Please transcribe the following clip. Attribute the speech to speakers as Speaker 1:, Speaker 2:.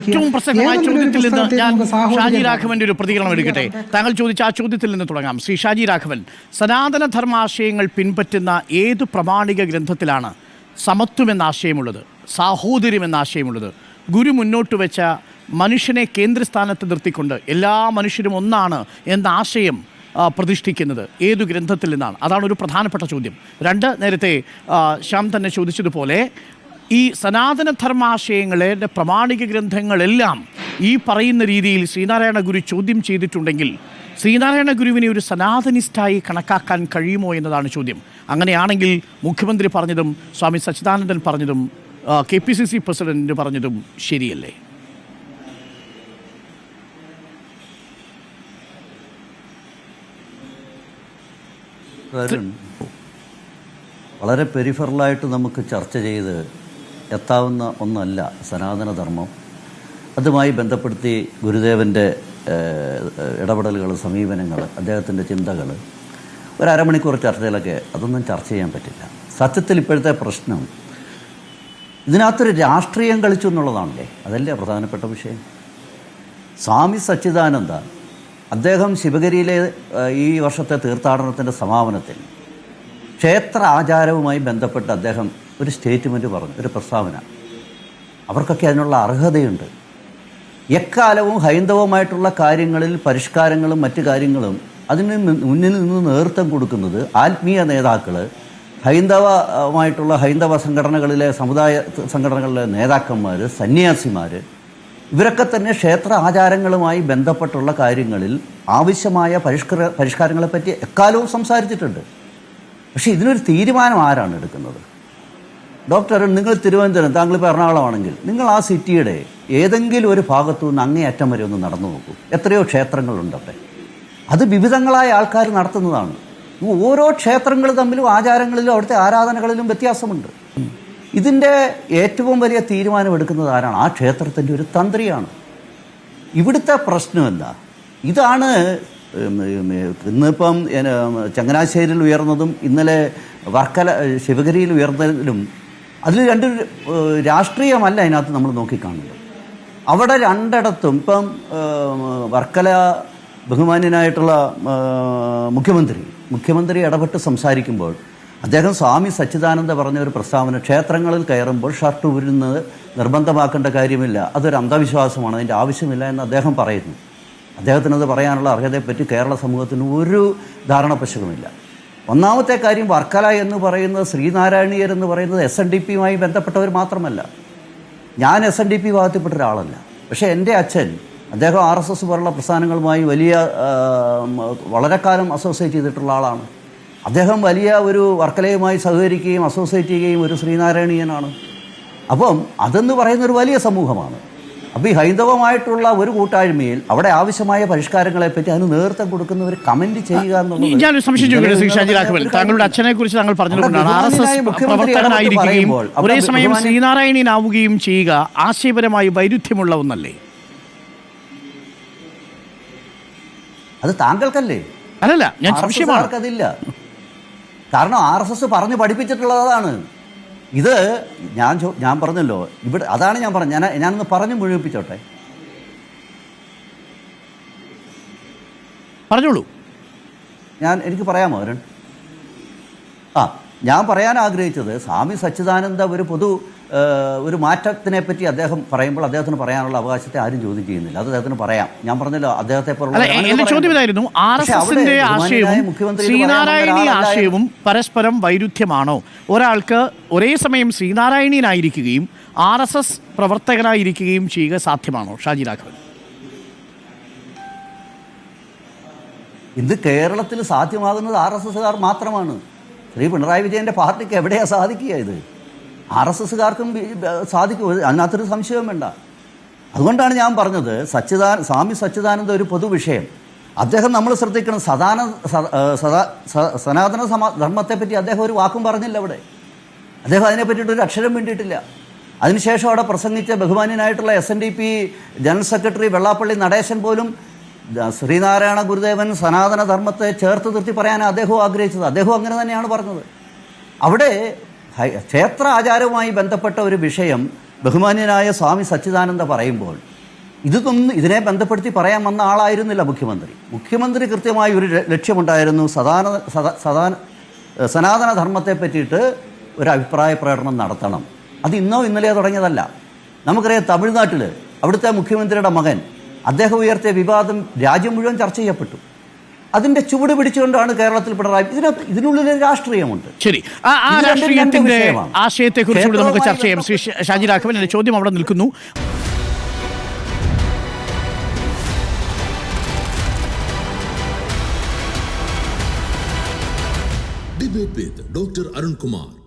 Speaker 1: ഏറ്റവും പ്രസക്തമായ ചോദ്യത്തിൽ നിന്ന് ഞാൻ ഷാജി രാഘവന്റെ ഒരു പ്രതികരണം എടുക്കട്ടെ. താങ്കൾ ചോദിച്ച ആ ചോദ്യത്തിൽ നിന്ന് തുടങ്ങാം. ശ്രീ ഷാജി രാഘവൻ, സനാതനധർമാശയങ്ങൾ പിൻപറ്റുന്ന ഏത് പ്രമാണിക ഗ്രന്ഥത്തിലാണ് സമത്വം എന്ന ആശയമുള്ളത്, സാഹോദര്യം എന്ന ആശയമുള്ളത്? ഗുരു മുന്നോട്ട് വെച്ച മനുഷ്യനെ കേന്ദ്രസ്ഥാനത്ത് നിർത്തിക്കൊണ്ട് എല്ലാ മനുഷ്യരും ഒന്നാണ് എന്ന ആശയം പ്രതിഷ്ഠിക്കുന്നത് ഏതു ഗ്രന്ഥത്തിൽ നിന്നാണ്? അതാണ് ഒരു പ്രധാനപ്പെട്ട ചോദ്യം. രണ്ട്, നേരത്തെ ശ്യാം തന്നെ ചോദിച്ചതുപോലെ ഈ സനാതനധർമാശയങ്ങളുടെ പ്രമാണിക ഗ്രന്ഥങ്ങളെല്ലാം ഈ പറയുന്ന രീതിയിൽ ശ്രീനാരായണ ഗുരു ചോദ്യം ചെയ്തിട്ടുണ്ടെങ്കിൽ ശ്രീനാരായണ ഗുരുവിനെ ഒരു സനാതനിസ്റ്റായി കണക്കാക്കാൻ കഴിയുമോ എന്നതാണ് ചോദ്യം. അങ്ങനെയാണെങ്കിൽ മുഖ്യമന്ത്രി പറഞ്ഞതും സ്വാമി സച്ചിദാനന്ദൻ പറഞ്ഞതും KPCC പ്രസിഡന്റ് പറഞ്ഞതും ശരിയല്ലേ?
Speaker 2: വളരെ പെരിഫറലായിട്ട് നമുക്ക് ചർച്ച ചെയ്ത് എത്താവുന്ന ഒന്നല്ല സനാതനധർമ്മം. അതുമായി ബന്ധപ്പെടുത്തി ഗുരുദേവൻ്റെ ഇടപെടലുകൾ, സമീപനങ്ങൾ, അദ്ദേഹത്തിൻ്റെ ചിന്തകൾ ഒരു അരമണിക്കൂർ ചർച്ചയിലൊക്കെ അതൊന്നും ചർച്ച ചെയ്യാൻ പറ്റില്ല. സത്യത്തിൽ ഇപ്പോഴത്തെ പ്രശ്നം ഇതിനകത്തൊരു രാഷ്ട്രീയം കളിച്ചു എന്നുള്ളതാണല്ലേ, അതല്ലേ പ്രധാനപ്പെട്ട വിഷയം. സ്വാമി സച്ചിദാനന്ദ അദ്ദേഹം ശിവഗിരിയിലെ ഈ വർഷത്തെ തീർത്ഥാടനത്തിൻ്റെ സമാപനത്തിൽ ക്ഷേത്ര ആചാരവുമായി ബന്ധപ്പെട്ട് അദ്ദേഹം ഒരു സ്റ്റേറ്റ്മെൻറ്റ് പറഞ്ഞു, ഒരു പ്രസ്താവന. അവർക്കൊക്കെ അതിനുള്ള അർഹതയുണ്ട്. എക്കാലവും ഹൈന്ദവമായിട്ടുള്ള കാര്യങ്ങളിൽ പരിഷ്കാരങ്ങളും മറ്റു കാര്യങ്ങളും അതിന് മുന്നിൽ നിന്ന് നേതൃത്വം കൊടുക്കുന്നത് ആത്മീയ നേതാക്കൾ, ഹൈന്ദവ സംഘടനകളിലെ സമുദായ സംഘടനകളിലെ നേതാക്കന്മാർ, സന്യാസിമാർ, ഇവരൊക്കെ തന്നെ ക്ഷേത്ര ആചാരങ്ങളുമായി ബന്ധപ്പെട്ടുള്ള കാര്യങ്ങളിൽ ആവശ്യമായ പരിഷ്കാരങ്ങളെപ്പറ്റി എക്കാലവും സംസാരിച്ചിട്ടുണ്ട്. പക്ഷേ ഇതിനൊരു തീരുമാനം ആരാണ് എടുക്കുന്നത്? ഡോക്ടർ, നിങ്ങൾ തിരുവനന്തപുരം, താങ്കളിപ്പോൾ എറണാകുളമാണെങ്കിൽ നിങ്ങൾ ആ സിറ്റിയുടെ ഏതെങ്കിലും ഒരു ഭാഗത്തു നിന്ന് അങ്ങേയറ്റം വരെ ഒന്ന് നടന്നു നോക്കൂ. എത്രയോ ക്ഷേത്രങ്ങളുണ്ട് അവിടെ. അത് വിവിധങ്ങളായ ആൾക്കാർ നടത്തുന്നതാണ്. ഓരോ ക്ഷേത്രങ്ങൾ തമ്മിലും ആചാരങ്ങളിലും അവിടുത്തെ ആരാധനകളിലും വ്യത്യാസമുണ്ട്. ഇതിൻ്റെ ഏറ്റവും വലിയ തീരുമാനം എടുക്കുന്നത് ആരാണ്? ആ ക്ഷേത്രത്തിൻ്റെ ഒരു തന്ത്രിയാണ്. ഇവിടുത്തെ പ്രശ്നം എന്താ? ഇതാണ് ഇന്നിപ്പം ചങ്ങനാശ്ശേരിയിൽ ഉയർന്നതും ഇന്നലെ വർക്കല ശിവഗിരിയിൽ ഉയർന്നതിലും അതിൽ രണ്ട് രാഷ്ട്രീയമല്ല അതിനകത്ത് നമ്മൾ നോക്കിക്കാണുന്നത്. അവിടെ രണ്ടിടത്തും ഇപ്പം വർക്കല ബഹുമാന്യനായിട്ടുള്ള മുഖ്യമന്ത്രി ഇടപെട്ട് സംസാരിക്കുമ്പോൾ അദ്ദേഹം സ്വാമി സച്ചിദാനന്ദ പറഞ്ഞ ഒരു പ്രസ്താവന, ക്ഷേത്രങ്ങളിൽ കയറുമ്പോൾ ഷർട്ട് ഊരുന്നത് നിർബന്ധമാക്കേണ്ട കാര്യമില്ല, അതൊരു അന്ധവിശ്വാസമാണ്, അതിൻ്റെ ആവശ്യമില്ല എന്ന് അദ്ദേഹം പറയുന്നു. അദ്ദേഹത്തിനത് പറയാനുള്ള അർഹതയെപ്പറ്റി കേരള സമൂഹത്തിന് ഒരു ധാരണപശകമില്ല. ഒന്നാമത്തെ കാര്യം, വർക്കല എന്ന് പറയുന്നത്, ശ്രീനാരായണീയർ എന്ന് പറയുന്നത് SNDPയുമായി ബന്ധപ്പെട്ടവർ മാത്രമല്ല. ഞാൻ SNDP വിഭാഗത്തിൽപ്പെട്ട ഒരാളല്ല. പക്ഷേ എൻ്റെ അച്ഛൻ, അദ്ദേഹം RSS പോലുള്ള പ്രസ്ഥാനങ്ങളുമായി വളരെ കാലം അസോസിയേറ്റ് ചെയ്തിട്ടുള്ള ആളാണ്. അദ്ദേഹം വലിയ ഒരു വർക്കലയുമായി സഹകരിക്കുകയും അസോസിയേറ്റ് ചെയ്യുകയും ഒരു ശ്രീനാരായണീയനാണ്. അപ്പം അതെന്ന് പറയുന്ന ഒരു വലിയ സമൂഹമാണ്. അപ്പോൾ ഈ ഹൈന്ദവമായിട്ടുള്ള ഒരു കൂട്ടായ്മയിൽ അവിടെ ആവശ്യമായ പരിഷ്കാരങ്ങളെപ്പറ്റി അതിന് നേതൃത്വം കൊടുക്കുന്ന ഒരു കമന്റ് ചെയ്യുക എന്നുള്ളത്.
Speaker 1: ഞാനൊരു സംശയം ചോദിക്കട്ടെ ഷാജി രാഘവൻ, താങ്കളുടെ അച്ഛനെ കുറിച്ച് താങ്കൾ പറഞ്ഞിട്ടുണ്ടാണ് RSS പ്രവർത്തകനായിരിക്കുകയും ഒരേ സമയം ശ്രീനാരായണീയനാവുകയും ചെയ്യുക ആശയപരമായി വൈരുദ്ധ്യമുള്ള ഒന്നല്ലേ?
Speaker 2: അത് താങ്കൾക്കല്ലേ?
Speaker 1: അല്ലല്ല, ഞാൻ സംശയമാണ്.
Speaker 2: അതില്ല. കാരണം RSS പറഞ്ഞ് പഠിപ്പിച്ചിട്ടുള്ളതാണ്. ഇത് ഞാൻ പറഞ്ഞല്ലോ ഇവിടെ, അതാണ് ഞാൻ പറഞ്ഞത്. ഞാനൊന്ന് പറഞ്ഞു മുഴുവിപ്പിച്ചോട്ടെ.
Speaker 1: പറഞ്ഞോളൂ.
Speaker 2: എനിക്ക് പറയാമോ അരുൺ? ഞാൻ പറയാൻ ആഗ്രഹിച്ചത്, സ്വാമി സച്ചിദാനന്ദ ഒരു മാറ്റത്തിനെ പറ്റി അദ്ദേഹം പറയുമ്പോൾ അദ്ദേഹത്തിന് പറയാനുള്ള അവകാശത്തെ ആരും ചോദ്യം ചെയ്യുന്നില്ല. അത് അദ്ദേഹത്തിന് പറയാം. ഞാൻ പറഞ്ഞല്ലോ, അദ്ദേഹത്തെ
Speaker 1: ആശയവും പരസ്പരം വൈരുദ്ധ്യമാണോ? ഒരാൾക്ക് ഒരേ സമയം ശ്രീനാരായണീയനായിരിക്കുകയും RSS പ്രവർത്തകനായിരിക്കുകയും ചെയ്യുക സാധ്യമാണോ? ഷാജി രാഘവൻ,
Speaker 2: ഇന്ന് കേരളത്തിൽ സാധ്യമാകുന്നത് RSSകാർ മാത്രമാണ്. ശ്രീ പിണറായി വിജയൻ്റെ പാർട്ടിക്ക് എവിടെയാണ് സാധിക്കുക? ഇത് RSSകാർക്കും സാധിക്കും, അതിനകത്തൊരു സംശയവും വേണ്ട. അതുകൊണ്ടാണ് ഞാൻ പറഞ്ഞത്, സ്വാമി സച്ചിദാനന്ദ ഒരു പൊതുവിഷയം. അദ്ദേഹം നമ്മൾ ശ്രദ്ധിക്കണം, സനാതന ധർമ്മത്തെപ്പറ്റി അദ്ദേഹം ഒരു വാക്കും പറഞ്ഞില്ല അവിടെ. അദ്ദേഹം അതിനെ പറ്റിയിട്ടൊരു അക്ഷരം വേണ്ടിയിട്ടില്ല. അതിനുശേഷം അവിടെ പ്രസംഗിച്ച ബഹുമാന്യനായിട്ടുള്ള SNDP general secretary Vellappally Natesan പോലും ശ്രീനാരായണ ഗുരുദേവൻ സനാതന ധർമ്മത്തെ ചേർത്ത് നിർത്തി പറയാൻ അദ്ദേഹവും ആഗ്രഹിച്ചത്. അദ്ദേഹവും അങ്ങനെ തന്നെയാണ് പറഞ്ഞത്. അവിടെ ക്ഷേത്ര ആചാരവുമായി ബന്ധപ്പെട്ട ഒരു വിഷയം ബഹുമാന്യനായ സ്വാമി സച്ചിദാനന്ദ പറയുമ്പോൾ ഇതിനെ ബന്ധപ്പെടുത്തി പറയാൻ വന്ന ആളായിരുന്നില്ല മുഖ്യമന്ത്രി. മുഖ്യമന്ത്രി കൃത്യമായി ഒരു ലക്ഷ്യമുണ്ടായിരുന്നു, സനാതന ധർമ്മത്തെ പറ്റിയിട്ട് ഒരു അഭിപ്രായ പ്രകടനം നടത്തണം. അത് ഇന്നോ ഇന്നലെയോ തുടങ്ങിയതല്ല. നമുക്കറിയാം, തമിഴ്നാട്ടിൽ അവിടുത്തെ മുഖ്യമന്ത്രിയുടെ മകൻ അദ്ദേഹം ഉയർത്തിയ വിവാദം രാജ്യം മുഴുവൻ ചർച്ച ചെയ്യപ്പെട്ടു. അതിന്റെ ചുവട് പിടിച്ചുകൊണ്ടാണ് കേരളത്തിൽ പിണറായി. ഇതിനുള്ളിൽ രാഷ്ട്രീയമുണ്ട്.
Speaker 1: ശരി, ആ രാഷ്ട്രീയത്തിന്റെ ആശയത്തെക്കുറിച്ച് നമുക്ക് ചർച്ച ചെയ്യാം. ശ്രീ ഷാജി രാഘവൻ, എന്റെ ചോദ്യം അവിടെ നിൽക്കുന്നു.
Speaker 3: Debate with Dr. Arun Kumar.